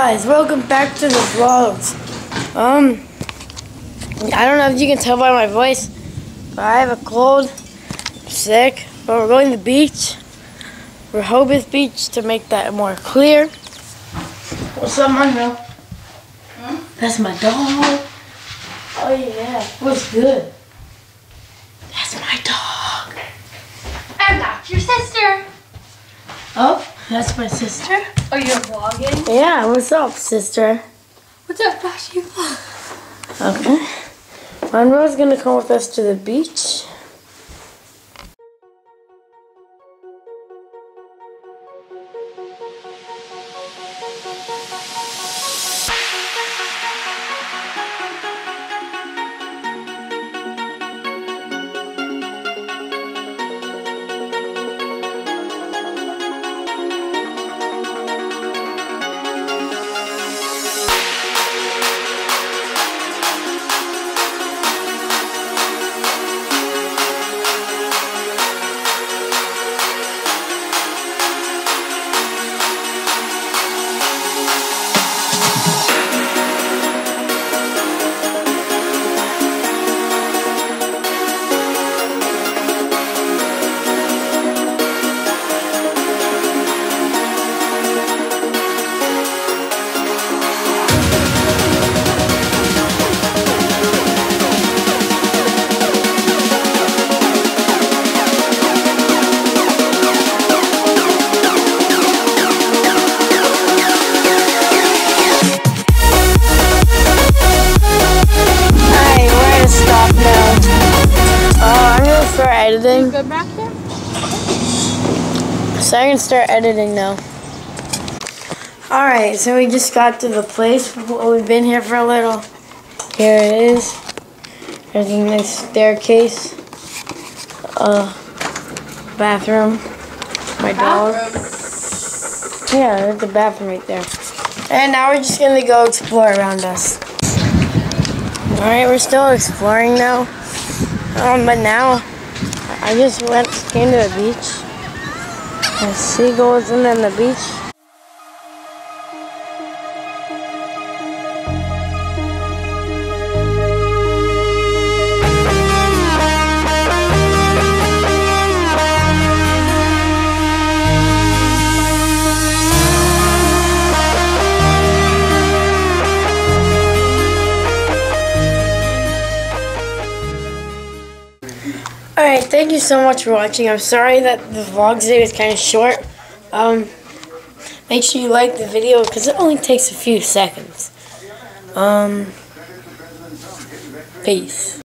guys, welcome back to the vlogs. I don't know if you can tell by my voice, but I have a cold, I'm sick, but we're going to the beach, Rehoboth Beach, to make that more clear. What's up, Monroe? That's my dog. Oh yeah, what's good? That's my dog. I'm not your sister. Oh, that's my sister? Are you vlogging? Yeah, what's up, sister? What's up, Bashy? Okay. Monroe's gonna come with us to the beach. Editing. Good back there? So I can start editing now. Alright, so we just got to the place. We've been here for a little. Here it is. There's a nice staircase. Bathroom. My dog. Yeah, there's the bathroom right there. And now we're just gonna go explore around us. Alright, we're still exploring now. But now I just came to the beach. There's seagulls and then the beach. Alright, thank you so much for watching. I'm sorry that the vlog today was kind of short. Make sure you like the video because it only takes a few seconds. Peace.